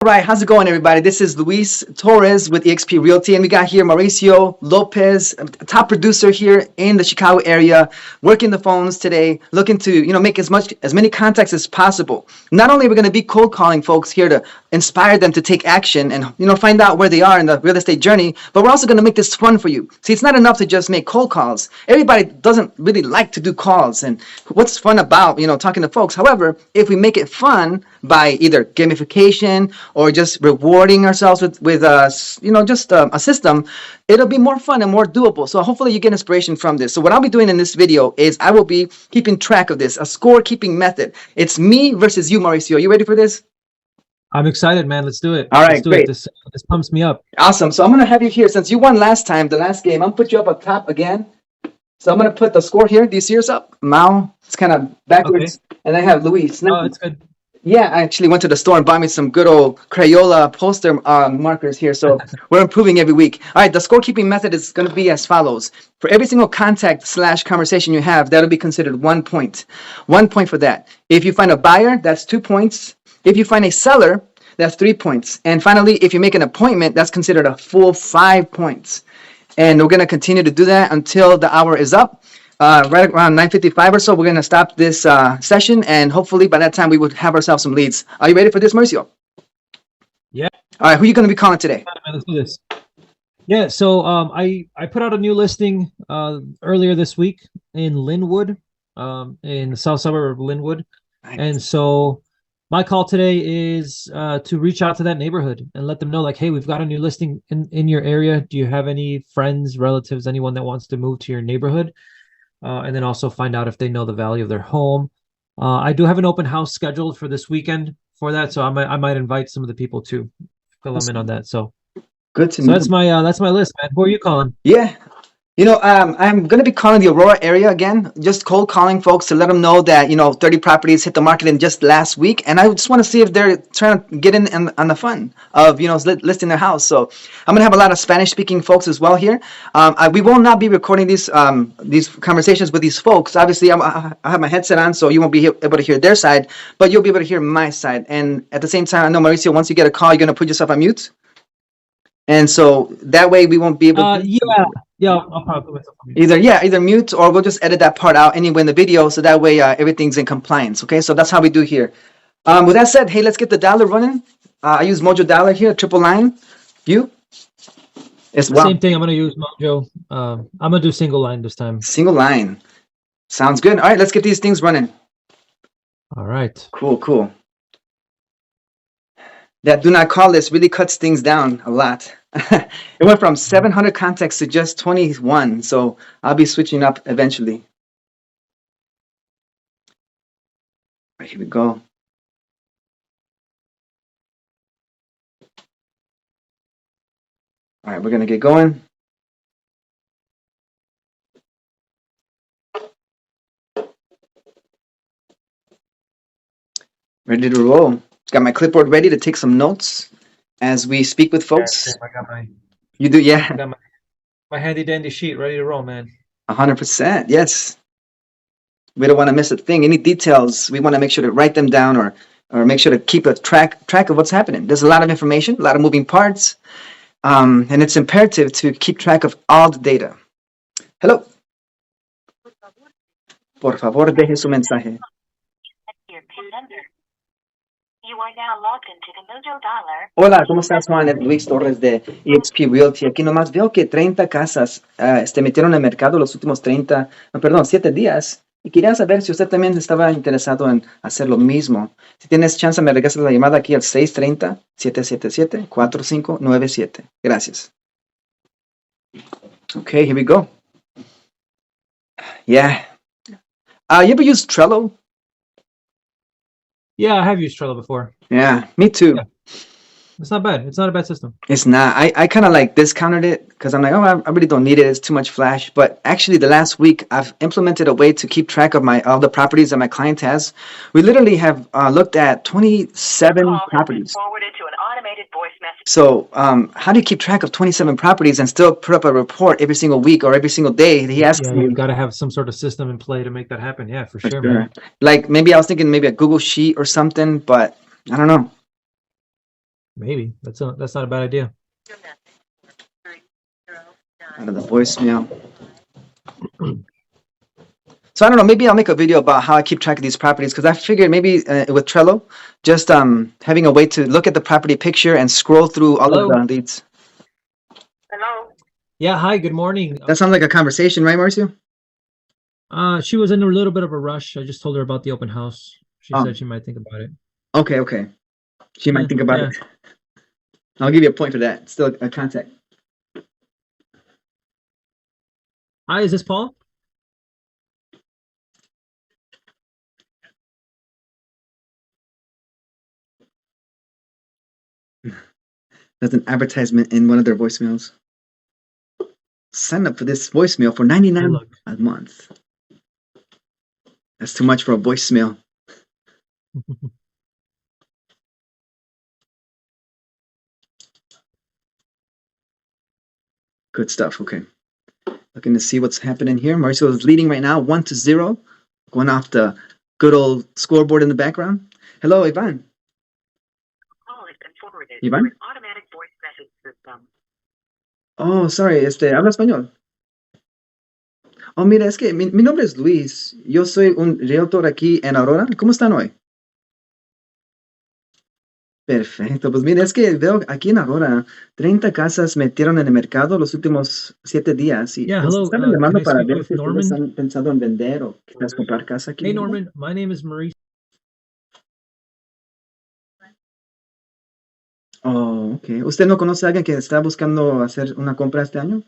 All right, how's it going, everybody? This is Luis Torres with eXp Realty, and we got here Mauricio Lopez, a top producer here in the Chicago area, working the phones today, looking to make as many contacts as possible. Not only are we going to be cold calling folks here to inspire them to take action and find out where they are in the real estate journey, but we're also going to make this fun for you. See, it's not enough to just make cold calls. Everybody doesn't really like to do calls, and what's fun about talking to folks? However, if we make it fun by either gamification or just rewarding ourselves with just a system, it'll be more fun and more doable. So hopefully you get inspiration from this. So what I'll be doing in this video is I will be keeping track of this, a score keeping method. It's me versus you, Mauricio. Are you ready for this? I'm excited, man. Let's do it. All right, Let's do great. it. This pumps me up. Awesome. So I'm going to have you here. Since you won last time, the last game, I'm going to put you up top again. So I'm going to put the score here. Do you see yours up? Mao, it's kind of backwards. Okay. And I have Luis. Oh, it's good. Yeah, I actually went to the store and bought me some good old Crayola poster markers here. So we're improving every week. All right, the scorekeeping method is going to be as follows. For every single contact/conversation you have, that'll be considered 1 point. 1 point for that. If you find a buyer, that's 2 points. If you find a seller, that's 3 points. And finally, if you make an appointment, that's considered a full 5 points. And we're going to continue to do that until the hour is up. Right around 9:55 or so, we're going to stop this session, and hopefully by that time we would have ourselves some leads. Are you ready for this, Mauricio? Yeah. All right, who are you going to be calling today? Let's do this. Yeah, so I put out a new listing earlier this week in Linwood, in the south suburb of Linwood. Nice. And so my call today is to reach out to that neighborhood and let them know, like, hey, we've got a new listing in your area. Do you have any friends, relatives, anyone that wants to move to your neighborhood? And then also find out if they know the value of their home. I do have an open house scheduled for this weekend for that, so I might invite some of the people to fill them in on that. So good to know. That's my list, man. Who are you calling? Yeah. I'm going to be calling the Aurora area again, just cold calling folks to let them know that, 30 properties hit the market in just last week. And I just want to see if they're trying to get in on the fun of, listing their house. So I'm going to have a lot of Spanish speaking folks as well here. We will not be recording these conversations with these folks. Obviously, I have my headset on, so you won't be able to hear their side, but you'll be able to hear my side. And at the same time, I know, Mauricio, once you get a call, you're going to put yourself on mute. And so that way we won't be able to... Yeah, I'll probably put myself on mute. Either mute, or we'll just edit that part out anyway in the video, so that way everything's in compliance, okay? So that's how we do here. With that said, hey, let's get the dialer running. I use Mojo Dialer here, triple line. You? Same thing, I'm going to use Mojo. I'm going to do single line this time. Single line. Sounds good. All right, let's get these things running. All right. Cool. That do not call list really cuts things down a lot. It went from 700 contacts to just 21, so I'll be switching up eventually. All right, here we go. All right, we're going to get going. Ready to roll. Got my clipboard ready to take some notes as we speak with folks. Yeah, I got my. You do, yeah. I got my handy dandy sheet ready to roll, man. 100%, yes. We don't want to miss a thing. Any details, we want to make sure to write them down or make sure to keep a track of what's happening. There's a lot of information, a lot of moving parts, and it's imperative to keep track of all the data. Hello. Por favor, deje su mensaje. Hola, ¿cómo estás, Juan? Luis Torres de eXp Realty. Aquí nomás veo que 30 casas metieron al mercado los últimos 7 días. Y quería saber si usted también estaba interesado en hacer lo mismo. Si tienes chance, me regresas la llamada aquí al 630-777-4597. Gracias. Okay, here we go. Yeah. You ever use Trello? Yeah, I have used Trello before. Yeah, me too. Yeah. It's not bad. It's not a bad system. It's not. I kind of like discounted it because I'm like, oh, I really don't need it. It's too much flash. But actually, the last week, I've implemented a way to keep track of all the properties that my client has. We literally have looked at 27 properties. Forwarded to an automated voice message. So how do you keep track of 27 properties and still put up a report every single week or every single day? He asks me. You've got to have some sort of system in play to make that happen. Yeah, for sure, man. Like maybe I was thinking maybe a Google Sheet or something, but I don't know. Maybe that's not a bad idea. Out of the voicemail. So I don't know. Maybe I'll make a video about how I keep track of these properties because I figured maybe with Trello, just having a way to look at the property picture and scroll through all of Hello? the leads. Hello? Yeah, hi, good morning. That sounds like a conversation, right, Marcio? She was in a little bit of a rush. I just told her about the open house. She Oh. said she might think about it. Okay. She might think about Yeah. it. I'll give you a point for that. It's still a contact. Hi, is this Paul? That's an advertisement in one of their voicemails. Sign up for this voicemail for $99 Look. a month. That's too much for a voicemail. Good stuff. Okay. Looking to see what's happening here. Mauricio is leading right now, 1-0, going off the good old scoreboard in the background. Hello, Ivan. Call has been forwarded Iván? to an automatic voice message system. Oh, sorry, habla español. Oh, mira, es que mi nombre es Luis. Yo soy un realtor aquí en Aurora. ¿Cómo están hoy? Perfecto, pues mira, es que veo aquí en Aurora 30 casas metieron en el mercado los últimos 7 días y Yeah, pues hello. estaba Can llamando I para speak ver with si ustedes Norman? han pensado en vender o quizás comprar casa aquí. Hey, Norman. My name is Maurice. Oh, ok. ¿Usted no conoce a alguien que está buscando hacer una compra este año?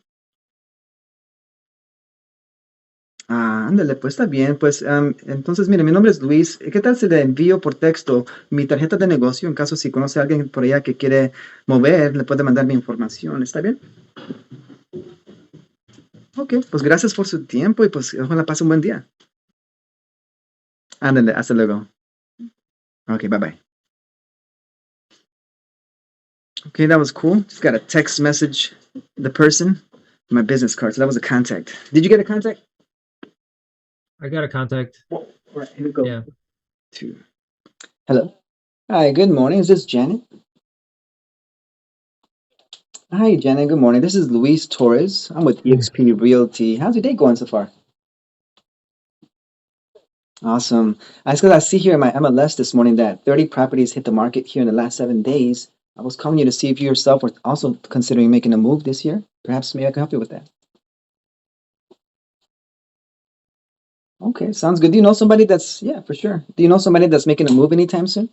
Ah, ándale, pues está bien. Pues entonces, mire, mi nombre es Luis. ¿Qué tal si le envío por texto mi tarjeta de negocio? En caso si conoce a alguien por allá que quiere mover, le puede mandar mi información. ¿Está bien? Ok, pues gracias por su tiempo y pues ojalá pase un buen día. Ándale, hasta luego. Ok, bye bye. Okay, that was cool. Just got a text message, the person, my business card. So that was a contact. Did you get a contact? I got a contact. Oh, right, here we go. Yeah. Hello. Hi, good morning. Is this Janet? Hi, Janet. Good morning. This is Luis Torres. I'm with eXp Realty. How's your day going so far? Awesome. I see here in my MLS this morning that 30 properties hit the market here in the last 7 days. I was calling you to see if you yourself were also considering making a move this year. Perhaps maybe I can help you with that. Okay, sounds good. Do you know somebody that's, yeah, for sure. Do you know somebody that's making a move anytime soon?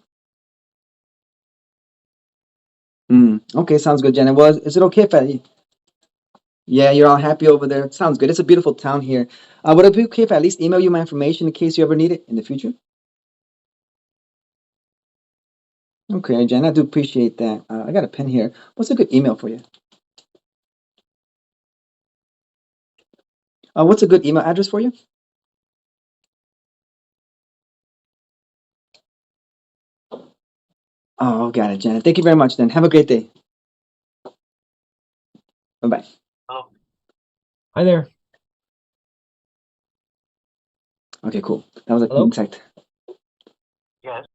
Okay, sounds good, Janet. Well, is it okay if yeah, you're all happy over there. Sounds good. It's a beautiful town here. Would it be okay if I at least email you my information in case you ever need it in the future? Okay, Jen, I do appreciate that. I got a pen here. What's a good email for you? What's a good email address for you? Oh, got it, Janet. Thank you very much then. Have a great day. Bye-bye. Hi there. Okay, cool. That was a Hello? contact. Yes.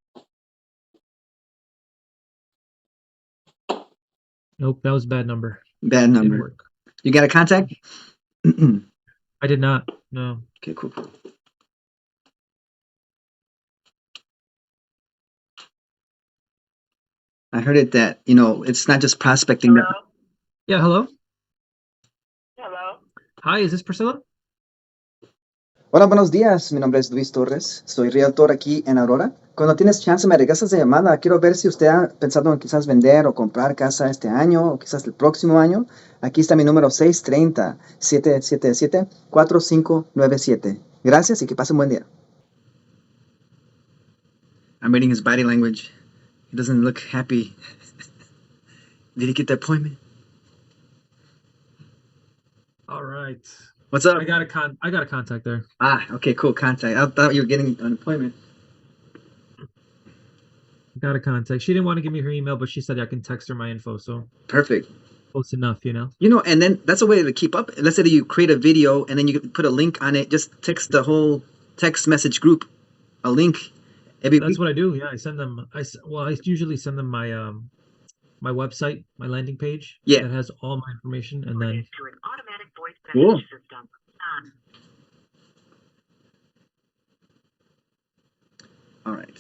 Nope, that was a bad number. Bad Didn't number. work. You got a contact? Okay, I did not. No. cool. I heard it that, it's not just prospecting. Hello? Yeah, hello. Hello? Hi, is this Priscilla? Hola, buenos días. Mi nombre es Luis Torres. Soy realtor aquí en Aurora. Cuando tienes chance, me regresas de llamada. Quiero ver si usted ha pensado en quizás vender o comprar casa este año o quizás el próximo año. Aquí está mi número 630-777-4597. Gracias y que pase un buen día. I'm reading his body language. He doesn't look happy. Did he get the appointment? All right. What's up? I got a contact there. Okay, cool. Contact. I thought you were getting an appointment. Got a contact. She didn't want to give me her email, but she said I can text her my info, so Perfect. close enough, And then that's a way to keep up. Let's say that you create a video and then you put a link on it. Just text the whole text message group a link every That's week. what I do. Yeah, I send them. I usually send them my my website, my landing page Yeah. that has all my information, and then Forwarded to an automatic voice Cool. message system. All right.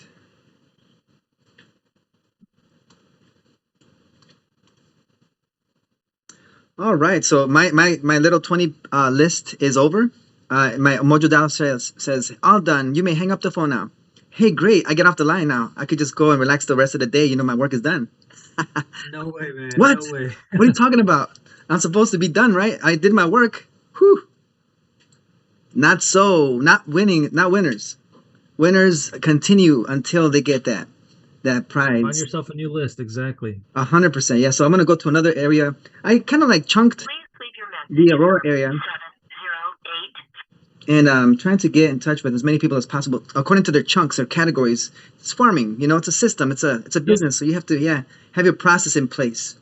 All right. So my little 20 list is over. My Mojo Dial says all done. You may hang up the phone now. Hey, great. I get off the line now. I could just go and relax the rest of the day. You know, my work is done. no way, man. What? No way. What are you talking about? I'm supposed to be done, right? I did my work. Whew. Not so. Not winning. Not winners. Winners continue until they get that Find prize. yourself a new list. Exactly. 100%. Yeah. So I'm gonna go to another area. I kind of like chunked Please leave your the message Aurora for area, 708. and trying to get in touch with as many people as possible according to their chunks or categories. It's farming. You know, it's a system. It's a business. So you have to have your process in place.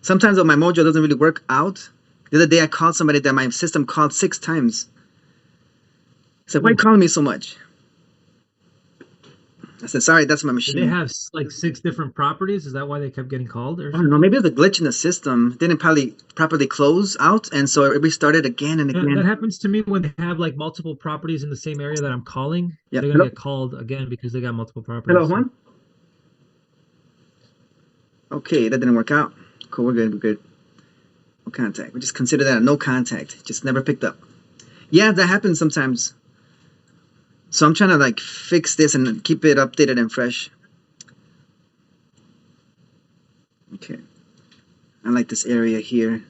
Sometimes though, my Mojo doesn't really work out. The other day I called somebody that my system called 6 times. I said, why are you calling me so much? I said, sorry, that's my Did machine. they have like 6 different properties? Is that why they kept getting called? Or I don't know, maybe it was a glitch in the system. Didn't probably properly close out, and so it restarted again and that again. happens to me when they have like multiple properties in the same area that I'm calling. Yeah. They're Hello? gonna get called again because they got multiple properties. Hello, Juan? Okay, that didn't work out. Cool, we're good, we're good. No contact. We just consider that a no contact. Just never picked up. Yeah, that happens sometimes. So I'm trying to like fix this and keep it updated and fresh. Okay. I like this area here.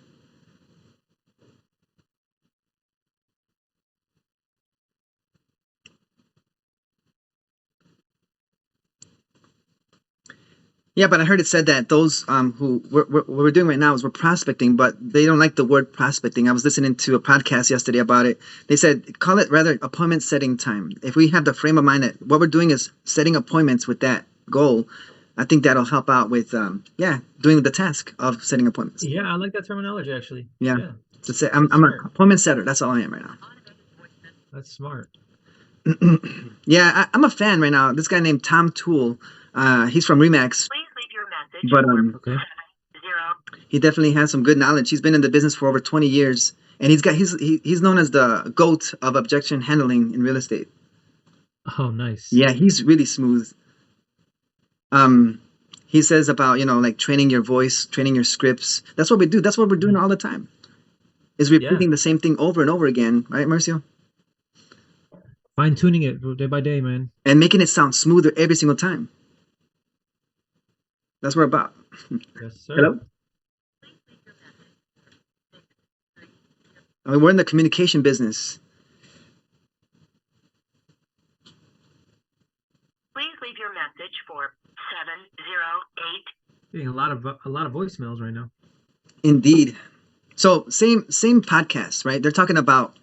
Yeah, but I heard it said that those who what we're doing right now is we're prospecting, but they don't like the word prospecting. I was listening to a podcast yesterday about it. They said call it rather appointment setting time. If we have the frame of mind that what we're doing is setting appointments with that goal, I think that'll help out with doing the task of setting appointments. Yeah, I like that terminology actually. Yeah. So say, I'm That's an smart. appointment setter. That's all I am right now. That's smart. Yeah, I'm a fan right now. This guy named Tom Toole. He's from Remax, Please leave your message but for Okay. 70. he definitely has some good knowledge. He's been in the business for over 20 years, and he's known as the GOAT of objection handling in real estate. Oh, nice. Yeah, he's really smooth. He says about like training your voice, training your scripts. That's what we do. That's what we're doing all the time. Is repeating the same thing over and over again, right, Marcio? Fine tuning it day by day, man. And making it sound smoother every single time. That's what we're about. Yes, sir. Hello? I mean, we're in the communication business. Please leave your message for 708. Getting a lot of voicemails right now. Indeed. So same podcast, right? They're talking about,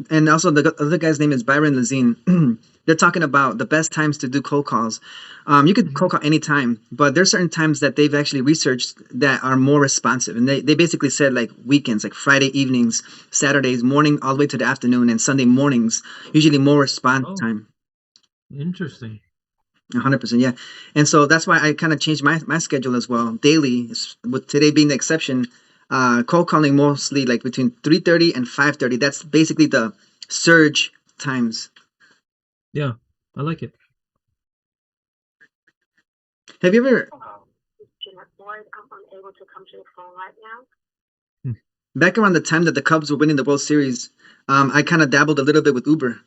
and also the other guy's name is Byron Lazine. They're talking about the best times to do cold calls. You could cold call anytime, but there's certain times that they've actually researched that are more responsive. And they basically said like weekends, like Friday evenings, Saturdays morning, all the way to the afternoon, and Sunday mornings, usually more response time. Interesting. 100%, yeah. And so that's why I kind of changed my schedule as well. Daily, with today being the exception, cold calling mostly like between 3:30 and 5:30. That's basically the surge times. Yeah, I like it. Have you ever, Jeanette Boyd, I'm unable to come to the phone right now. back around the time that the Cubs were winning the World Series, I kind of dabbled a little bit with Uber.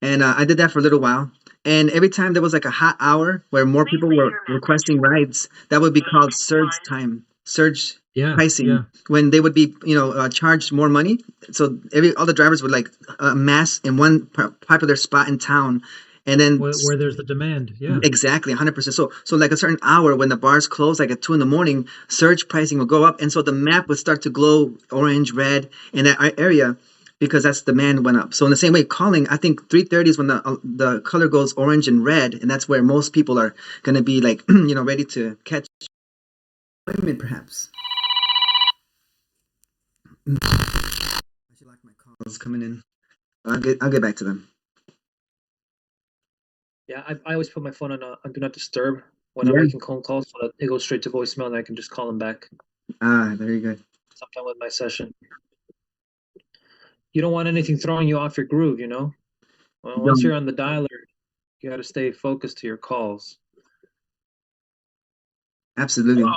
And I did that for a little while. And every time there was like a hot hour where more people were requesting rides, that would be called surge time, surge pricing. Yeah. When they would be, charged more money. So all the drivers would like mass in one popular spot in town. And then Where there's the demand. Yeah. exactly 100%. So like a certain hour when the bars close, like at 2 a.m, surge pricing will go up. And so the map would start to glow orange, red in that area, because that's demand went up. So in the same way, calling, I think 3:30 is when the color goes orange and red, and that's where most people are going to be like, ready to catch appointment, perhaps. I should like my calls coming in. I'll get back to them. Yeah, I always put my phone on do not disturb when I'm Yeah. making cold calls, so that it goes straight to voicemail, and I can just call them back Very good. sometime with my session. You don't want anything throwing you off your groove, you know? Well, once you're on the dialer, you got to stay focused to your calls. Absolutely.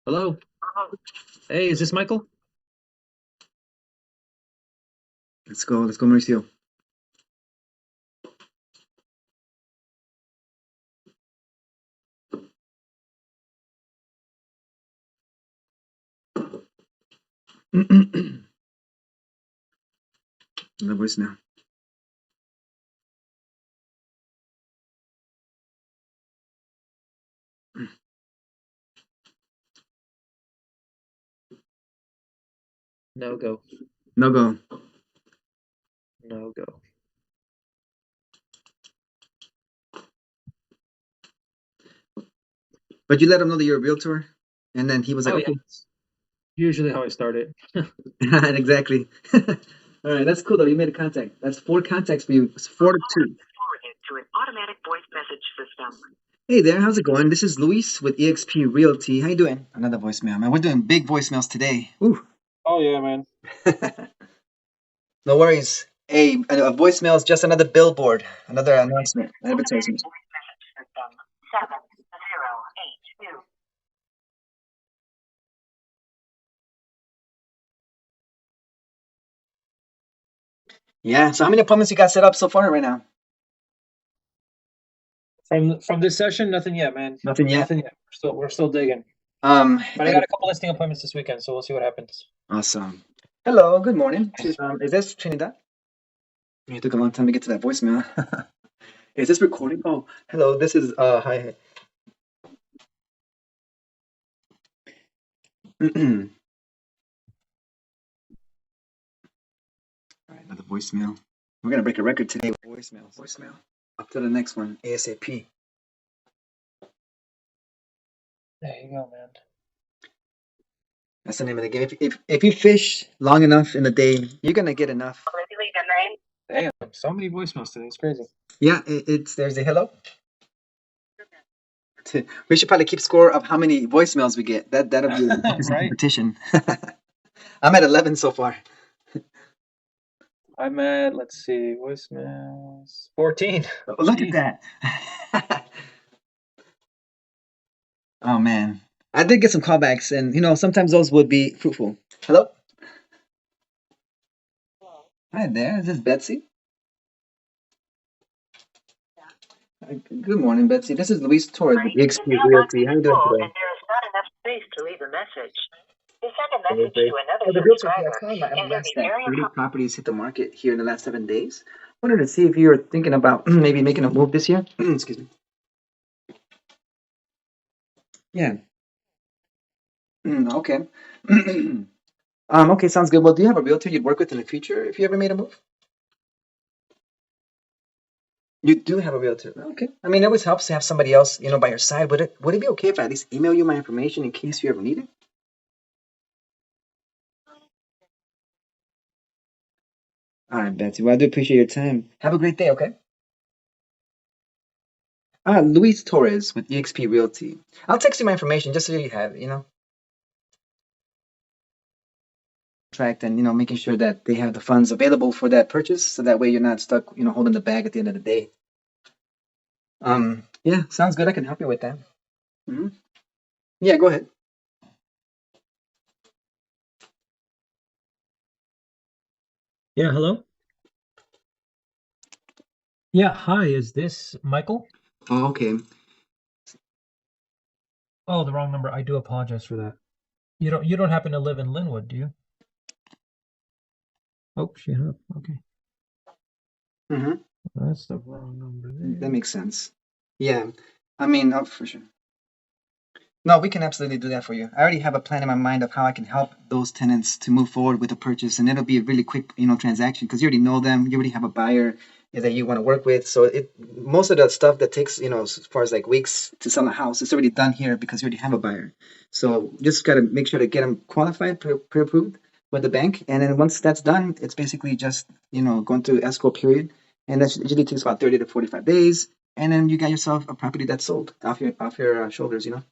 Hello? Hey, is this Michael? Let's go, Mauricio. The voicemail. No go. No go. No go. But you let him know that you're a realtor, and then he was like, Oh, okay. yeah. Usually how I start it. Exactly. All right, that's cool though. You made a contact. That's 4 contacts for you. It's 4 to 2. Forwarded to an automatic voice message system. Hey there, how's it going? This is Luis with eXp Realty. How you doing? Another voicemail, man. We're doing big voicemails today. Ooh. Oh, yeah, man. No worries. Hey, a voicemail is just another billboard, another announcement, advertisement. Voice message system 7082. Yeah. So how many appointments you got set up so far right now? From this session, nothing yet, man. Nothing yet. Nothing yet. We're still digging. Um. But I got a couple listing appointments this weekend, so we'll see what happens. Awesome. Hello. Good morning. Is this Trinidad? It took a long time to get to that voicemail. Is this recording? Oh, hello. This is hi. All right, another voicemail. We're gonna break a record today with voicemail. Voicemail. Up to the next one, ASAP. There you go, man. That's the name of the game. If you fish long enough in a day, you're gonna get enough. If you leave your name, Damn, so many voicemails today. It's crazy. Yeah, it's there's a hello. We should probably keep score of how many voicemails we get. That'll be a Right? competition. I'm at 11 so far. I'm at, let's see, voicemails. 14. Oh, look Jeez. at that. Oh man, I did get some callbacks, and sometimes those would be fruitful. Hello. Hi there. Is this Betsy? Good morning, Betsy. This is Luis Torres with the eXp mailbox Realty. is How you doing full today? and there is not enough space to leave a message. To send a message Perfect. to another Oh, the realtor here. I subscriber, saw in my enter MLS the that area 30 code. properties hit the market here in the last 7 days. Wanted to see if you're thinking about maybe making a move this year. Excuse me. Yeah. Okay. Okay, sounds good. Well, do you have a realtor you'd work with in the future if you ever made a move? You do have a realtor. Okay. I mean, it always helps to have somebody else, by your side. Would it be okay if I at least email you my information in case you ever need it? All right, Betsy. Well, I do appreciate your time. Have a great day, okay? Luis Torres with eXp Realty. I'll text you my information just so you have it, Tracked and, making sure that they have the funds available for that purchase so that way you're not stuck, holding the bag at the end of the day. Yeah, sounds good. I can help you with that. Yeah, go ahead. Yeah, hello? Yeah, hi, is this Michael? Oh, okay. Oh, the wrong number. I do apologize for that. You don't happen to live in Linwood, do you? Oh, she hung up. Okay. Mm-hmm. That's the wrong number there. That makes sense. Yeah, I mean, for sure. No, we can absolutely do that for you. I already have a plan in my mind of how I can help those tenants to move forward with the purchase, and it'll be a really quick, transaction because you already know them. You already have a buyer that you want to work with. So most of the stuff that takes, as far as like weeks to sell a house, it's already done here because you already have a buyer. So just gotta make sure to get them qualified, pre-approved with the bank, and then once that's done, it's basically just, going through escrow period, and that usually takes about 30 to 45 days. and then you got yourself a property that's sold off your shoulders, you know.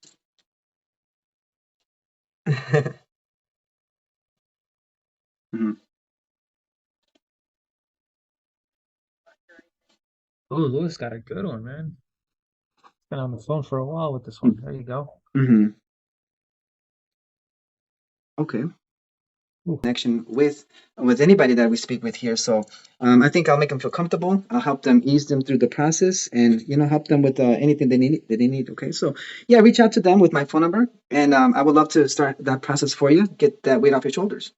Mhm. Oh, Lewis got a good one, man. Been on the phone for a while with this one. There you go. Mhm. Okay. Ooh. Connection with anybody that we speak with here. So I think I'll make them feel comfortable. I'll help them ease them through the process, and help them with anything they need. Okay, so yeah, reach out to them with my phone number, and I would love to start that process for you. Get that weight off your shoulders.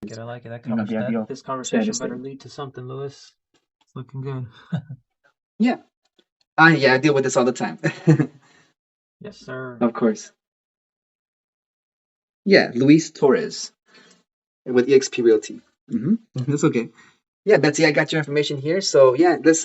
I like it. The ideal This status conversation better there. lead to something, Lewis. It's looking good. Yeah, yeah, I deal with this all the time. Yes, sir. Of course. Yeah, Luis Torres with EXP Realty. That's okay. Yeah, Betsy, I got your information here. So yeah, let's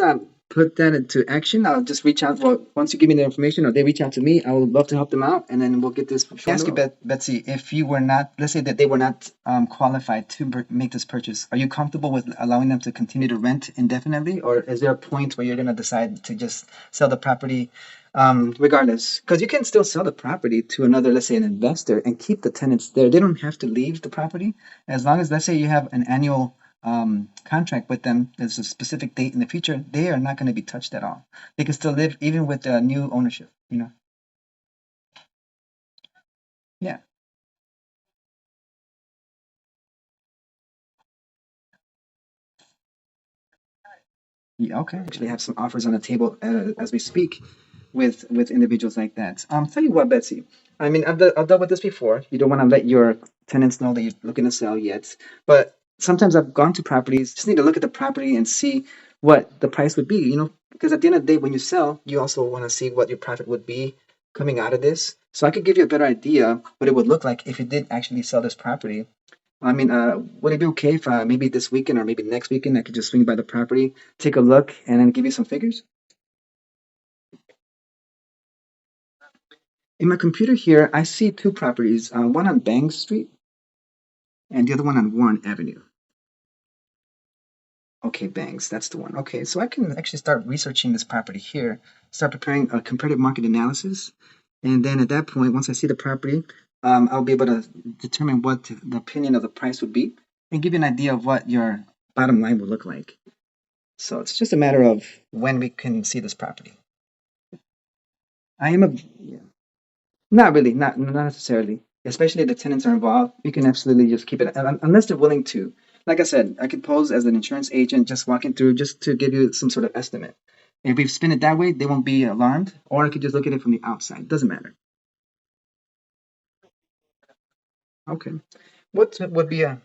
put that into action. I'll just reach out. Well, once you give me the information or they reach out to me, I would love to help them out, and then we'll get this. Ask you, Betsy, if you were not, let's say that they were not qualified to make this purchase, are you comfortable with allowing them to continue to rent indefinitely, or is there a point where you're going to decide to just sell the property, regardless? Because you can still sell the property to another, let's say, an investor, and keep the tenants there. They don't have to leave the property as long as, let's say, you have an annual contract with them. There's a specific date in the future. They are not going to be touched at all. They can still live even with new ownership. Yeah. Yeah, okay. Actually, have some offers on the table as we speak with individuals like that. Tell you what, Betsy. I mean, I've dealt with this before. You don't want to let your tenants know that you're looking to sell yet, but sometimes I've gone to properties. Just need to look at the property and see what the price would be. Because at the end of the day, when you sell, you also want to see what your profit would be coming out of this. So I could give you a better idea what it would look like if you did actually sell this property. I mean, would it be okay if maybe this weekend or maybe next weekend I could just swing by the property, take a look, and then give you some figures? In my computer here, I see two properties, one on Bangs Street and the other one on Warren Avenue. Okay, Bangs, that's the one. Okay, so I can actually start researching this property here, start preparing a comparative market analysis, and then at that point, once I see the property, I'll be able to determine what the opinion of the price would be and give you an idea of what your bottom line would look like. So it's just a matter of when we can see this property. I am a yeah. Not really, not necessarily. Especially if the tenants are involved, you can absolutely just keep it unless they're willing to. Like I said, I could pose as an insurance agent, just walking through, just to give you some sort of estimate. If we spin it that way, they won't be alarmed. Or I could just look at it from the outside. Doesn't matter. Okay. What would be a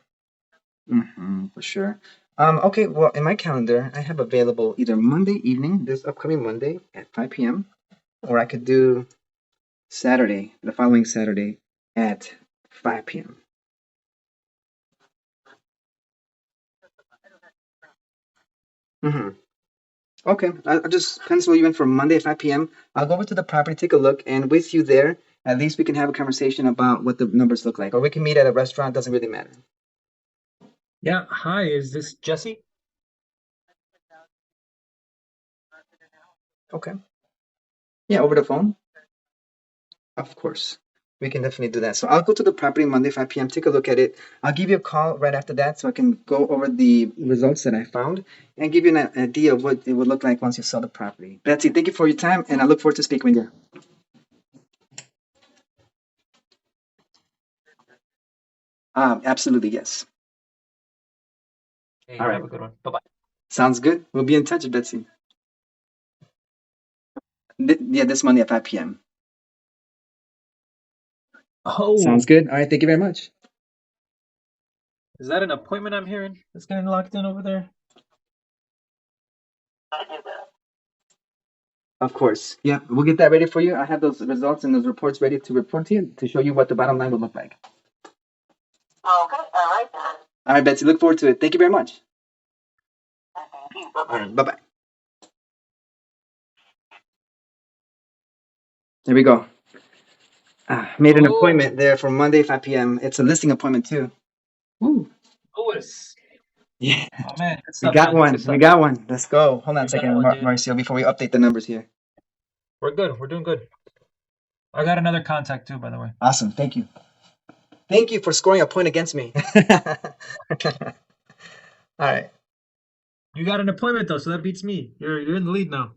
for sure. Okay. Well, in my calendar, I have available either Monday evening, this upcoming Monday at 5 p.m., or I could do Saturday, the following Saturday at 5 p.m. Mm-hmm. Okay, I'll just pencil you in for Monday at 5 p.m. I'll go over to the property, take a look, and with you there, at least we can have a conversation about what the numbers look like. Or we can meet at a restaurant, doesn't really matter. Yeah. Hi, is this Jesse? Okay. Yeah, over the phone? Of course. We can definitely do that. So I'll go to the property Monday, 5 p.m., take a look at it. I'll give you a call right after that so I can go over the results that I found and give you an idea of what it would look like once you sell the property. Betsy, thank you for your time, and I look forward to speaking with you. Absolutely, yes. Hey, All right. have a good one. Bye bye. Sounds good. We'll be in touch, Betsy. Yeah, this Monday at 5 p.m. Sounds Oh, good. All right. Thank you very much. is that an appointment I'm hearing? That's getting locked in over there. Of course. Yeah, we'll get that ready for you. I have those results and those reports ready to report to you to show you what the bottom line will look like. Okay, all right then. All right, Betsy. Look forward to it. Thank you very much. Thank you. All Bye-bye. right. Bye bye. There we go. Made an Oh, appointment there for Monday, 5 p.m. It's a listing appointment too. Woo. Lewis. Yeah, Oh man, good we stuff, got man. one. Good We stuff. got one. Let's go. Hold on a We got second, one, dude. Marcio, before we update the numbers here. We're good. We're doing good. I got another contact too, by the way. Awesome. Thank you. Thank you for scoring a point against me. All right. You got an appointment though, so that beats me. You're in the lead now.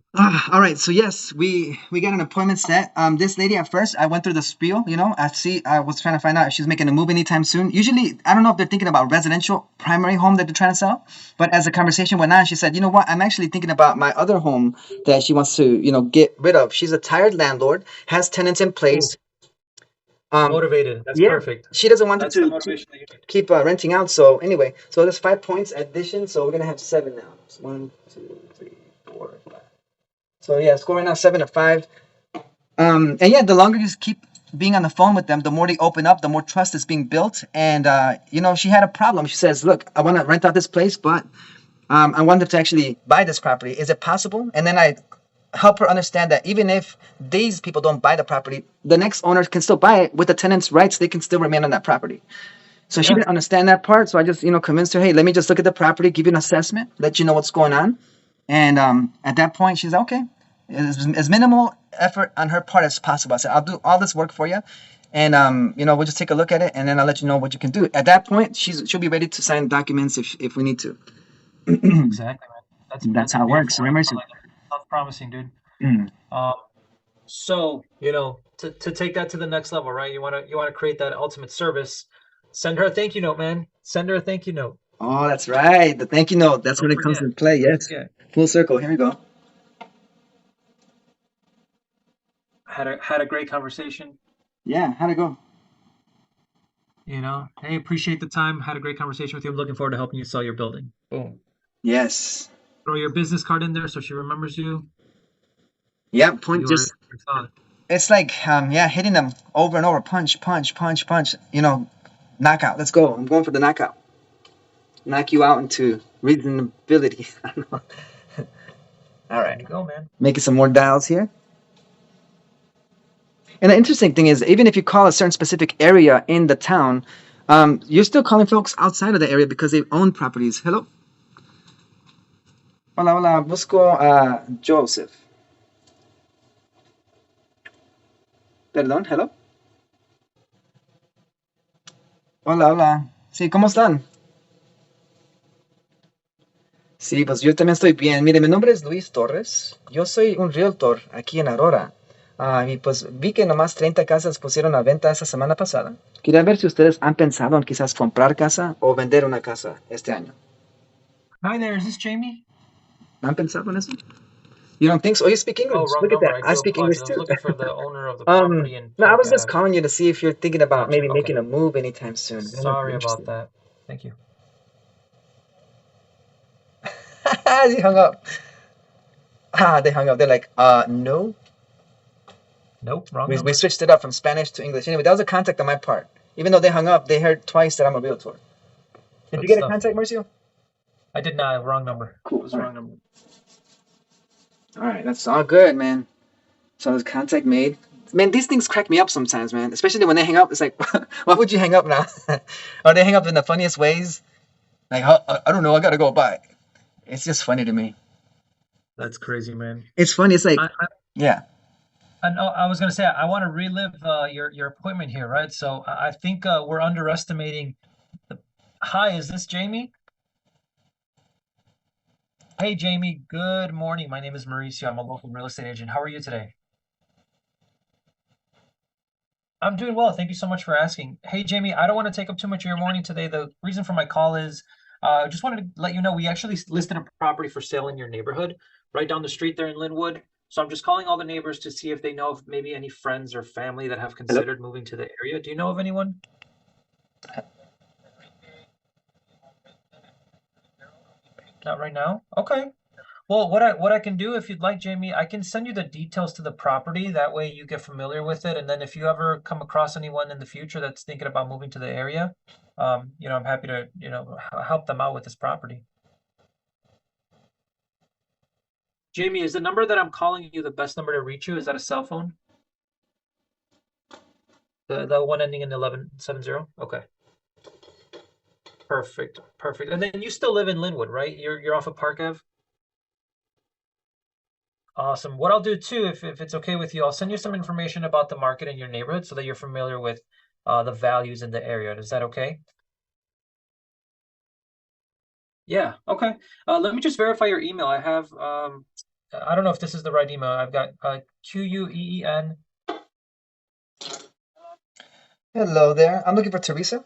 All right. So yes, we got an appointment set. This lady at first, I went through the spiel. I was trying to find out if she's making a move anytime soon. Usually, I don't know if they're thinking about residential primary home that they're trying to sell. But as the conversation went on, she said, "You know what? I'm actually thinking about my other home that she wants to, get rid of. She's a tired landlord, has tenants in Ooh, place. Um, motivated. That's yeah, perfect. she doesn't want it That's the to motivation that you need. keep renting out. So anyway, so there's 5 points addition. So we're gonna have 7 now. It's 1, 2, 3, 4, 5. So yeah, score right now 7-5. And yeah, the longer you just keep being on the phone with them, the more they open up, the more trust is being built. And she had a problem. She says, "Look, I want to rent out this place, but I wanted to actually buy this property. Is it possible?" And then I help her understand that even if these people don't buy the property, the next owner can still buy it with the tenant's rights. They can still remain on that property. So she Yeah. didn't understand that part. So I just, convinced her, hey, let me just look at the property, give you an assessment, let you know what's going on. And at that point, she's like, okay, as minimal effort on her part as possible. I said, I'll do all this work for you. And, we'll just take a look at it, and then I'll let you know what you can do. At that point, she'll be ready to sign documents if we need to. Exactly, man. That's That's a how it works. beautiful. Remember? I like that. Sounds promising, dude. Mm. Um, so to take that to the next level, right? You wanna create that ultimate service. Send her a thank you note, man. Send her a thank you note. Oh, that's right. The thank you note. That's Don't when it comes forget. into play. Don't Yes. forget. Full circle. Here we go. Had a great conversation. Yeah. How'd it go? Hey, appreciate the time. Had a great conversation with you. I'm looking forward to helping you sell your building. Boom. Yes. Throw your business card in there so she remembers you. Yeah. Point You just. are solid. It's like hitting them over and over. Punch, punch, punch, punch. Knockout. Let's go. I'm going for the knockout. Knock you out into reasonability. All There right. you go, man. Making some more dials here. And the interesting thing is, even if you call a certain specific area in the town, you're still calling folks outside of the area because they own properties. Hello. Hola, hola. Busco a Joseph. Perdón. Hello. Hola, hola. Sí, ¿cómo están? Sí, pues yo también estoy bien. Mire, mi nombre es Luis Torres. Yo soy un realtor aquí en Aurora. Y pues vi que nomás 30 casas pusieron a venta esa semana pasada. Quería ver si ustedes han pensado en quizás comprar casa o vender una casa este año. Hi there, is this Jamie? ¿Han pensado en eso? You don't think so? Oh, you speak Oh, English. wrong Look at number. that. I I do speak apologize. English I was too. looking for the owner of the property in No, I Park was just Ave. calling you to see if you're thinking about Gotcha. maybe Okay. making a move anytime soon. I don't know if you're Sorry about interested. that. Thank you. He hung up. They hung up. They're like, no. Nope, wrong We number. switched it up from Spanish to English. Anyway, that was a contact on my part. Even though they hung up, they heard twice that I'm a realtor. Did you Good get a stuff. contact, Marcio? I did not. Wrong number. Cool. It was the wrong number. All right, that's all good, man. So there's contact made. Man, these things crack me up sometimes, man. Especially when they hang up. It's like, why would you hang up now? Or they hang up in the funniest ways. Like, I don't know. I gotta go by. It's just funny to me. That's crazy, man. It's funny. It's like, yeah. I was gonna say I want to relive your appointment here, right? So I think we're underestimating the. Hi, is this Jamie? Hey, Jamie. Good morning. My name is Mauricio. I'm a local real estate agent. How are you today? I'm doing well. Thank you so much for asking. Hey, Jamie, I don't want to take up too much of your morning today. The reason for my call is I just wanted to let you know we actually listed a property for sale in your neighborhood right down the street there in Linwood. So I'm just calling all the neighbors to see if they know of maybe any friends or family that have considered moving to the area. Do you know of anyone? Not right now? Okay. Well, what I can do if you'd like, Jamie, I can send you the details to the property. That way you get familiar with it. And then if you ever come across anyone in the future that's thinking about moving to the area, I'm happy to, help them out with this property. Jamie, is the number that I'm calling you the best number to reach you? Is that a cell phone? The one ending in 1170? Okay. Perfect. Perfect. And then you still live in Linwood, right? You're off of Park Ave? Awesome. What I'll do too, if it's okay with you, I'll send you some information about the market in your neighborhood so that you're familiar with the values in the area. Is that okay? Yeah, okay. Let me just verify your email. I have I don't know if this is the right email. I've got QUEEN. Hello there. I'm looking for Teresa.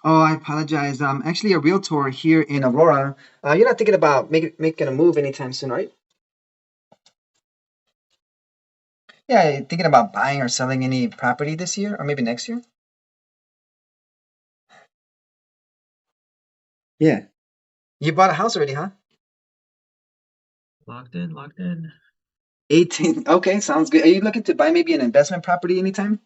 Oh, I apologize. I'm actually a realtor here in Aurora. You're not thinking about making a move anytime soon, right? Yeah, you thinking about buying or selling any property this year or maybe next year? Yeah. You bought a house already, huh? Locked in, locked in. 18. Okay, sounds good. Are you looking to buy maybe an investment property anytime?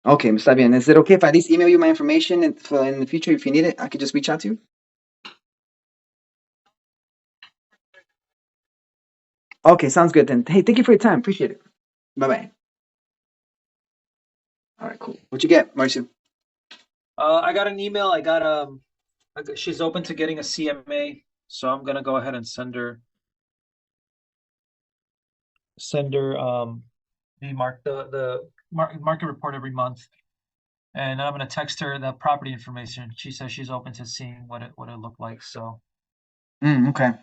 Okay, está bien. Is it okay if I at least email you my information and for in the future if you need it, I could just reach out to you? Okay, sounds good then. Hey, thank you for your time. Appreciate it. Bye-bye. All right, cool. What you get, Marcio? I got an email. She's open to getting a CMA, so I'm gonna go ahead and send her the market report every month, and I'm gonna text her the property information. She says she's open to seeing what it looked like. So Okay.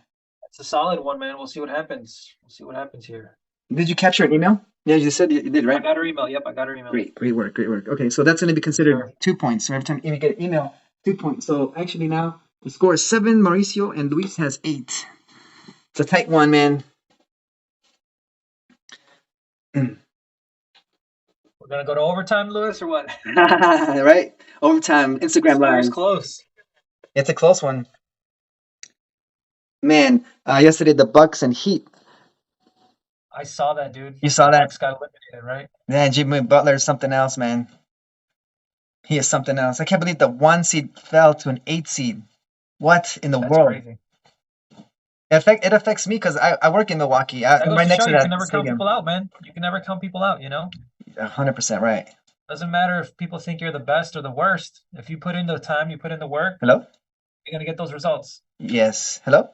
it's a solid one, man. We'll see what happens. We'll see what happens here. Did you capture an email? Yeah, you said you did, I right? got her email. Yep, I got her email. Great work, great work. Okay, so that's going to be considered Sure. 2 points. So every time you get an email, 2 points. So actually now the score is 7, Mauricio, and Luis has 8. It's a tight one, man. We're gonna go to overtime, Lewis, or what? Right? Overtime, Instagram Score's Live. close. It's a close one. Man, yesterday the Bucks and Heat. I saw that, dude. You saw that? Bucks got eliminated, right? Man, Jimmy Butler is something else, man. He is something else. I can't believe the 1 seed fell to an 8 seed. What in the That's world? crazy. It affects me because I work in Milwaukee. That I'm goes right to next show to you that can never count stadium. people out, man. You can never count people out, you know? 100% right. Doesn't matter if people think you're the best or the worst. If you put in the time, you put in the work, Hello? you're gonna get those results. Yes. Hello?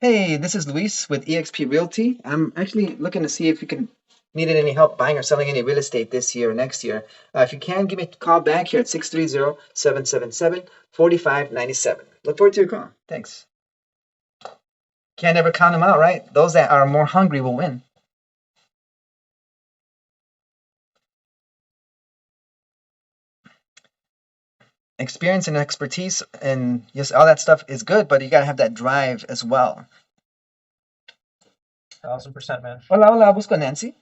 Hey, this is Luis with eXp Realty. I'm actually looking to see if you can needed any help buying or selling any real estate this year or next year. If you can, give me a call back here at 630-777-4597. Look forward to your call. Thanks. Can't ever count them out, right? Those that are more hungry will win. Experience and expertise and just all that stuff is good, but you gotta have that drive as well. 1000%, man. Hola, hola, busco a Nancy.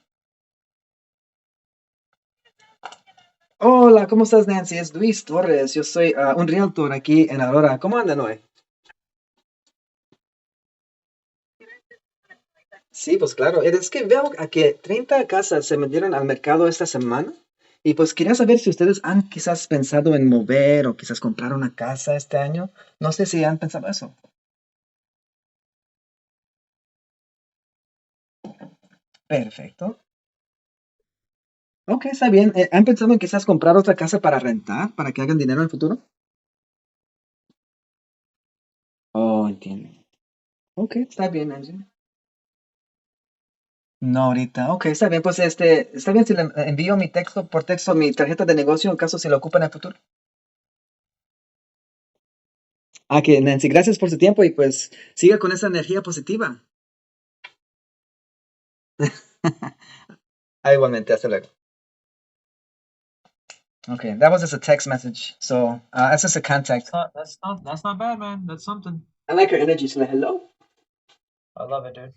Hola, ¿cómo estás, Nancy? Es Luis Torres. Yo soy un realtor aquí en Aurora. ¿Cómo andan hoy? Sí, pues claro. Es que veo a que 30 casas se metieron al mercado esta semana. Y pues quería saber si ustedes han quizás pensado en mover o quizás comprar una casa este año. No sé si han pensado eso. Perfecto. Ok, está bien. ¿Han pensado en quizás comprar otra casa para rentar, para que hagan dinero en el futuro? Oh, entiendo. Ok, está bien, Angie. No, ahorita. Ok, está bien. Pues está bien si le envío mi texto por texto mi tarjeta de negocio en caso se lo ocupan en el futuro. Ah, que Nancy, gracias por su tiempo y pues siga con esa energía positiva. Igualmente, hasta luego. Okay, that was just a text message. So that's just a contact. That's not bad, man. That's something. I like her energy. She's like, hello. I love it, dude.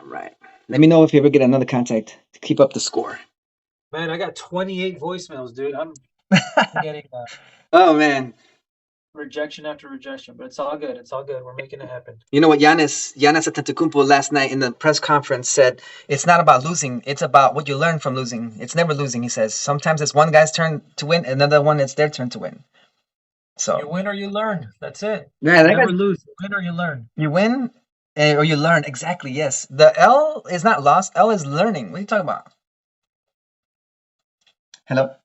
All right. Let me know if you ever get another contact to keep up the score. Man, I got 28 voicemails, dude. I'm getting Oh man. rejection after rejection, but it's all good. It's all good. We're making it happen. You know what Giannis Antetokounmpo last night in the press conference said, it's not about losing, it's about what you learn from losing. It's never losing, he says. Sometimes it's one guy's turn to win, another one it's their turn to win. So you win or you learn. That's it. yeah, You never lose. You win or you learn. You win Or you learn. Exactly, yes. The L is not lost. L is learning. What are you talking about? Hello?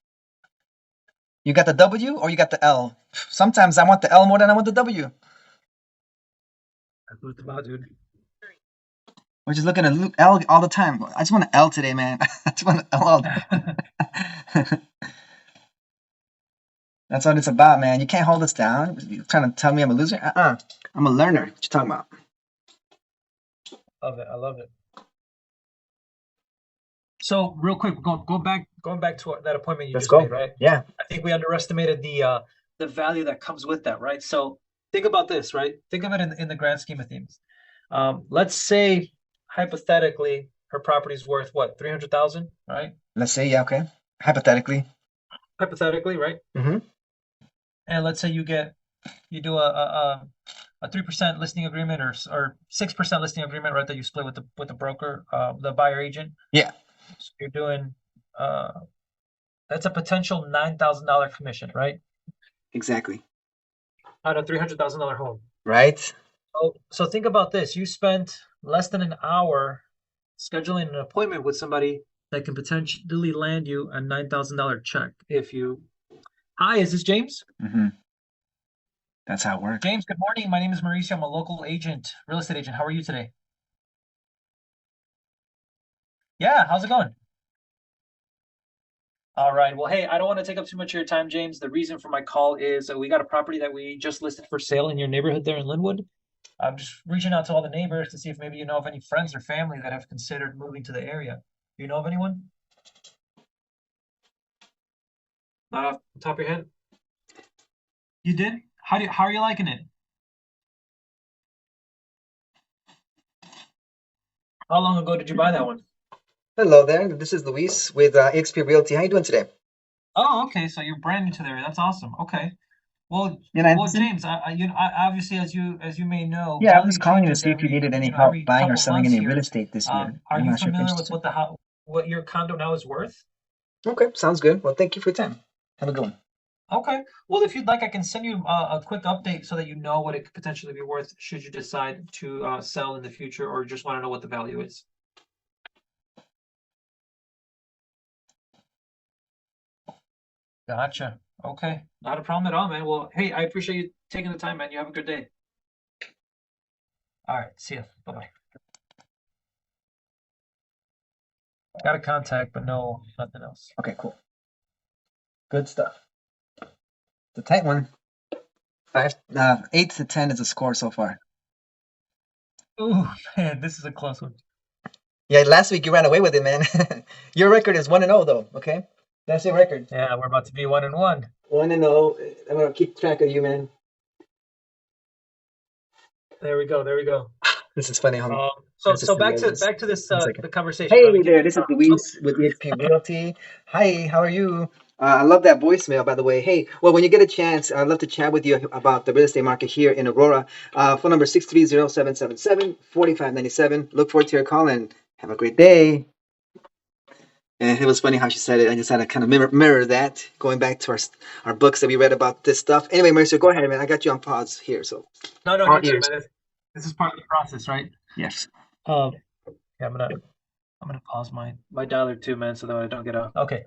You got the W or you got the L? Sometimes I want the L more than I want the W. That's what it's about, dude. We're just looking at L all the time. I just want an L today, man. I just want an L all the That's what it's about, man. You can't hold us down. You're trying to tell me I'm a loser? I'm a learner. What you talking about? Love it. I love it. So real quick, going back to that appointment you Let's just go. made, right? Yeah. I think we underestimated the value that comes with that, right? So think about this, right? Think of it in the grand scheme of things. Let's say hypothetically her property's worth what, 300,000, right? Let's say, yeah, okay. Hypothetically. Hypothetically, right? Mm-hmm. And let's say you do a 3% listing agreement or 6% listing agreement, right? That you split with the broker, the buyer agent. Yeah. So you're doing that's a potential $9,000 commission, right? Exactly. On a $300,000 home. Right? So think about this. You spent less than an hour scheduling an appointment with somebody that can potentially land you a $9,000 check if you. Hi, is this James? Mm-hmm. That's how it works. James, good morning. My name is Mauricio. I'm a local agent, real estate agent. How are you today? Yeah, how's it going? All right. Well, hey, I don't want to take up too much of your time, James. The reason for my call is we got a property that we just listed for sale in your neighborhood there in Linwood. I'm just reaching out to all the neighbors to see if maybe you know of any friends or family that have considered moving to the area. Do you know of anyone? Not off the top of your head? You did? How are you liking it? How long ago did you buy that one? Hello there. This is Luis with eXp Realty. How you doing today? Oh, okay. So you're brand new to the area. That's awesome. Okay. Well, James, obviously, as you may know, Yeah, I was value calling you to changes see if you every needed any help every buying or couple selling months any real here. estate this year. Are I'm you not sure if you're familiar with interested. what your condo now is worth? Okay, sounds good. Well, thank you for your time. Have a good one. Okay. Well, if you'd like, I can send you a quick update so that you know what it could potentially be worth should you decide to sell in the future or just want to know what the value is. Gotcha. Okay. Not a problem at all, man. Well, hey, I appreciate you taking the time, man. You have a good day. All right. See ya. Bye-bye. Got a contact, but no, nothing else. Okay, cool. Good stuff. It's a tight one. 8 to 10 is the score so far. Oh, man, this is a close one. Yeah, last week you ran away with it, man. Your record is 1-0 though, okay? That's your record. Yeah, we're about to be 1-1. 1-0. I'm gonna keep track of you, man. There we go. There we go. This is funny, homie. So back to this One second. the conversation. Hey there, this is Luis with eXp Realty. Hi, how are you? I love that voicemail, by the way. Hey, well, when you get a chance, I'd love to chat with you about the real estate market here in Aurora. Phone number 630-777-4597. Look forward to your call and have a great day. And it was funny how she said it. I just had to kind of mirror that, going back to our books that we read about this stuff. Anyway, Mauricio, go ahead, man. I got you on pause here. So No, All you're ears. good, man. This is part of the process, right? Yes. Yeah, I'm gonna pause my dialer too, man, so that I don't get out. Okay.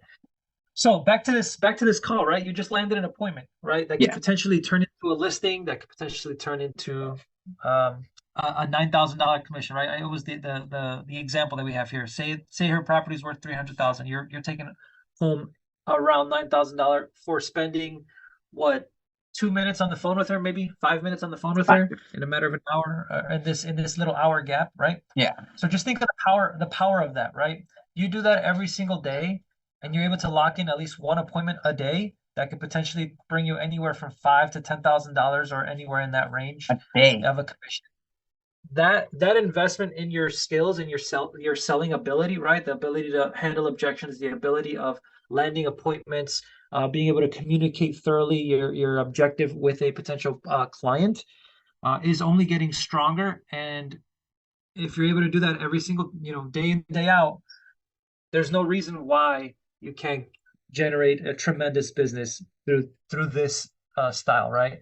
So back to this call, right? You just landed an appointment, right? That could Yeah. potentially turn into a listing. That could potentially turn into a $9,000 commission, right? It was the example that we have here. Say her property's worth 300,000. You're taking home around $9,000 for spending what, 2 minutes on the phone with her, maybe 5 minutes on the phone with her in a matter of an hour, in this little hour gap, right? Yeah. So just think of the power of that, right? You do that every single day, and you're able to lock in at least one appointment a day. That could potentially bring you anywhere from $5,000 to $10,000 or anywhere in that range A day. of a commission. That investment in your skills and your selling ability, right? The ability to handle objections, the ability of landing appointments, being able to communicate thoroughly your objective with a potential client is only getting stronger. And if you're able to do that every single day in, day out, there's no reason why you can't generate a tremendous business through this style, right?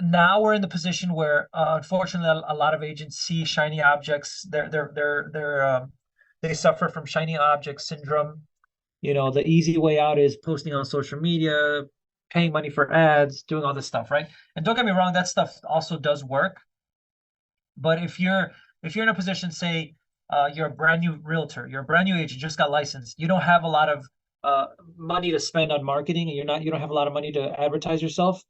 now we're in the position where, unfortunately, a lot of agents see shiny objects. They suffer from shiny object syndrome. You know, the easy way out is posting on social media, paying money for ads, doing all this stuff, right? And don't get me wrong, that stuff also does work. But if you're in a position, say, you're a brand new realtor, you're a brand new agent, just got licensed, you don't have a lot of money to spend on marketing, and you don't have a lot of money to advertise yourself.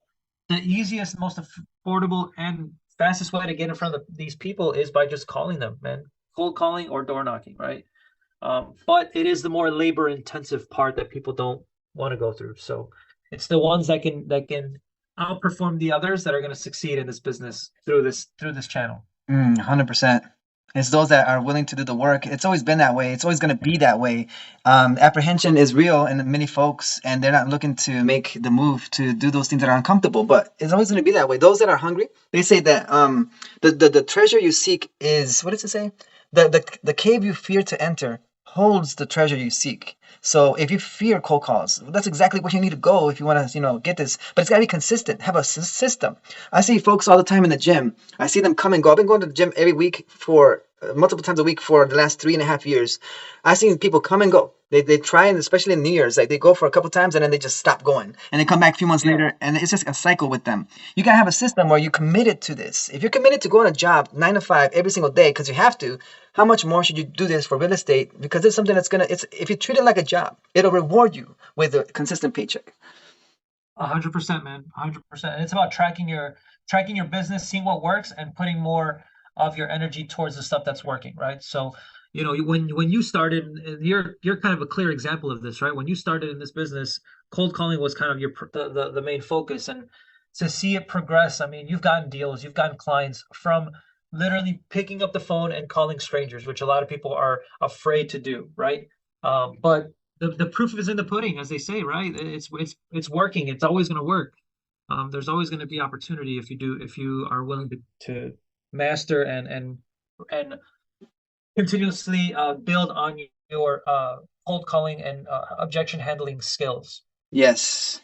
The easiest, most affordable, and fastest way to get in front of these people is by just calling them, man. Cold calling or door knocking, right? But it is the more labor intensive part that people don't want to go through. So it's the ones that can outperform the others that are going to succeed in this business through this channel. 100%. It's those that are willing to do the work. It's always been that way. It's always going to be that way. Apprehension is real in many folks, and they're not looking to make the move to do those things that are uncomfortable. But it's always going to be that way. Those that are hungry, they say that the treasure you seek is, what does it say? The cave you fear to enter holds the treasure you seek. So if you fear cold calls, that's exactly where you need to go if you want to, get this. But it's got to be consistent. Have a system. I see folks all the time in the gym. I see them come and go. I've been going to the gym every week for multiple times a week for the last 3.5 years. I've seen people come and go. They try, and especially in New Year's, like they go for a couple times and then they just stop going, and they come back a few months later, and it's just a cycle with them. You gotta have a system where you're committed to this. If you're committed to going to a job 9 to 5 every single day because you have to, how much more should you do this for real estate? Because it's something that's if you treat it like a job, it'll reward you with a consistent paycheck. 100%, man. 100%. And it's about tracking your business, seeing what works, and putting more of your energy towards the stuff that's working, right? So, when you started, and you're kind of a clear example of this, right? When you started in this business, cold calling was kind of the main focus, and to see it progress, I mean, you've gotten deals, you've gotten clients from literally picking up the phone and calling strangers, which a lot of people are afraid to do, right? But the proof is in the pudding, as they say, right? It's working. It's always going to work. There's always going to be opportunity if you are willing to master and continuously build on your cold calling and objection handling skills. Yes.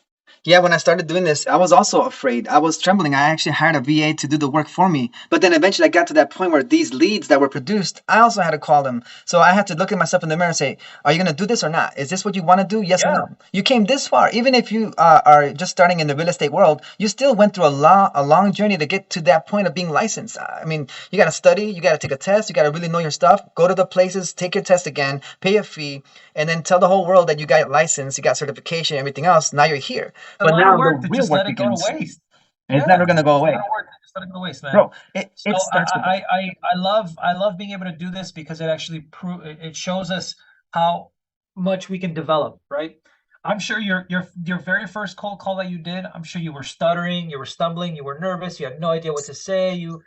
Yeah, when I started doing this, I was also afraid. I was trembling. I actually hired a VA to do the work for me. But then eventually I got to that point where these leads that were produced, I also had to call them. So I had to look at myself in the mirror and say, are you going to do this or not? Is this what you want to do? Yes or Yeah. no? You came this far. Even if you are just starting in the real estate world, you still went through a long journey to get to that point of being licensed. I mean, you got to study, you got to take a test, you got to really know your stuff, go to the places, take your test again, pay a fee, and then tell the whole world that you got licensed, you got certification, everything else. Now you're here. A But lot now of work the to real just work let it go to begins. waste. It's Yeah, never going to go it's a away. lot of work to just let it go to waste, man. Bro, it So starts with I love being able to do this because it actually it shows us how much we can develop, right? I'm sure your very first cold call that you did, I'm sure you were stuttering, you were stumbling, you were nervous, you had no idea what to say, you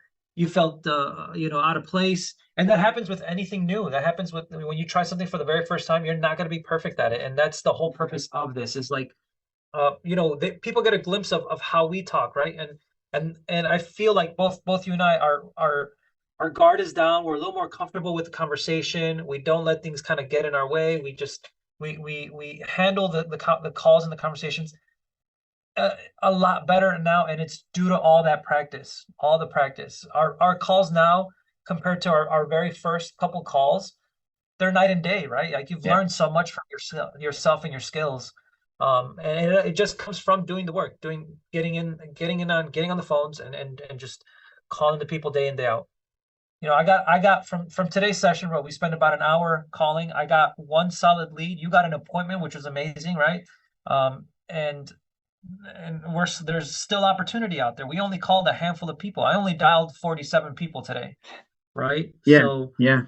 felt out of place, and that happens with anything new. That happens when you try something for the very first time. You're not going to be perfect at it, and that's the whole purpose of this. Is like people get a glimpse of how we talk, right? And I feel like both you and I are our guard is down. We're a little more comfortable with the conversation. We don't let things kind of get in our way. We handle the calls and the conversations a lot better now, and it's due to all that practice, all the practice. Our calls now compared to our very first couple calls, they're night and day, right? Like you've Yeah. learned so much from yourself and your skills. And it just comes from doing the work, getting on the phones and just calling the people day in, day out. I got from today's session, where we spent about an hour calling, I got one solid lead. You got an appointment, which was amazing, right? And there's still opportunity out there. We only called a handful of people. I only dialed 47 people today, right? Yeah. So Yeah.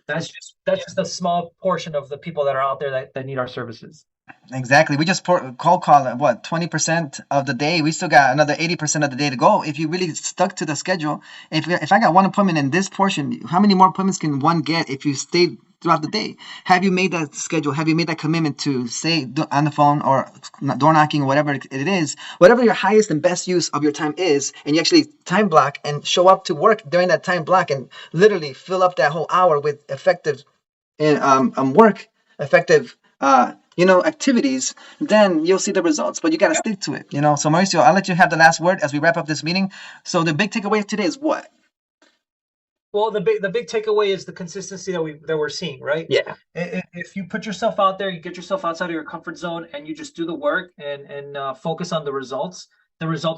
that's just a small portion of the people that are out there that need our services. Exactly. We just cold call at what, 20% of the day. We still got another 80% of the day to go. If you really stuck to the schedule, if I got one appointment in this portion, how many more appointments can one get if you stayed throughout the day? Have you made that schedule? Have you made that commitment to stay on the phone or door knocking or whatever it is? Whatever your highest and best use of your time is, and you actually time block and show up to work during that time block and literally fill up that whole hour with effective work, effective activities, then you'll see the results. But you got to stick to it. So Mauricio, I'll let you have the last word as we wrap up this meeting. So the big takeaway today is what? Well, the big takeaway is the consistency that we're seeing, right? Yeah. If you put yourself out there, you get yourself outside of your comfort zone, and you just do the work and focus on the results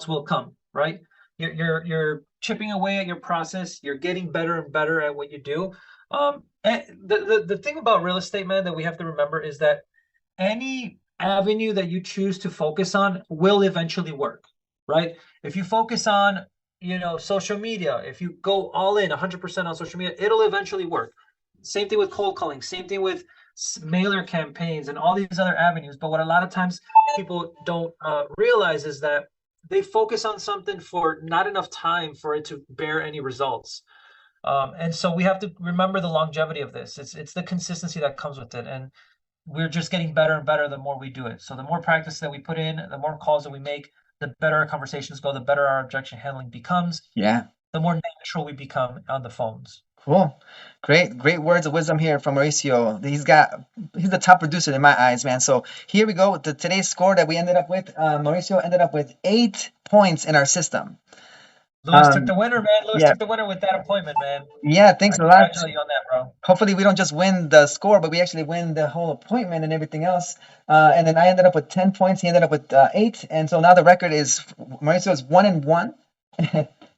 will come, right? You're chipping away at your process. You're getting better and better at what you do. And the thing about real estate, man, that we have to remember is that any avenue that you choose to focus on will eventually work, right? If you focus on social media, if you go all in 100% on social media, it'll eventually work. Same thing with cold calling, same thing with mailer campaigns and all these other avenues. But what a lot of times people don't realize is that they focus on something for not enough time for it to bear any results. And so we have to remember the longevity of this. It's the consistency that comes with it. And we're just getting better and better the more we do it. So the more practice that we put in, the more calls that we make, the better our conversations go, the better our objection handling becomes. Yeah. The more natural we become on the phones. Cool. Great words of wisdom here from Mauricio. He's the top producer in my eyes, man. So here we go with today's score that we ended up with. Mauricio ended up with 8 points in our system. Lewis took the winner, man. Lewis took the winner with that appointment, man. Yeah, thanks a lot. Congratulate you on that, bro. Hopefully we don't just win the score, but we actually win the whole appointment and everything else. And then I ended up with 10 points. He ended up with 8. And so now the record is Mauricio is 1-1.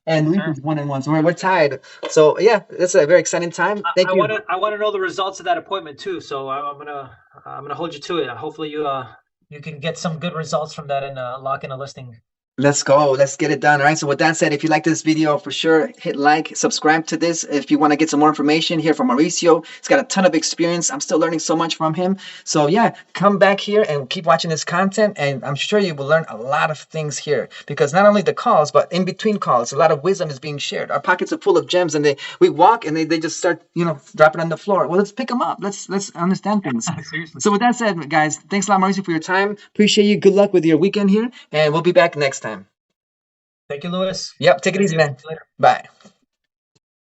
And Luis is 1-1. So we're tied. So yeah, that's a very exciting time. Thank you. I want to know the results of that appointment too. So I'm gonna hold you to it. Hopefully you can get some good results from that and lock in a listing. Let's go. Let's get it done. All right. So with that said, if you like this video, for sure, hit like, subscribe to this. If you want to get some more information here from Mauricio, he's got a ton of experience. I'm still learning so much from him. So yeah, come back here and keep watching this content. And I'm sure you will learn a lot of things here, because not only the calls, but in between calls, a lot of wisdom is being shared. Our pockets are full of gems, and we walk and they just start, dropping on the floor. Well, let's pick them up. Let's understand things. Seriously. So with that said, guys, thanks a lot, Mauricio, for your time. Appreciate you. Good luck with your weekend here. And we'll be back next time. Thank you, Lewis. Yep. Take it easy, man. Later. Bye.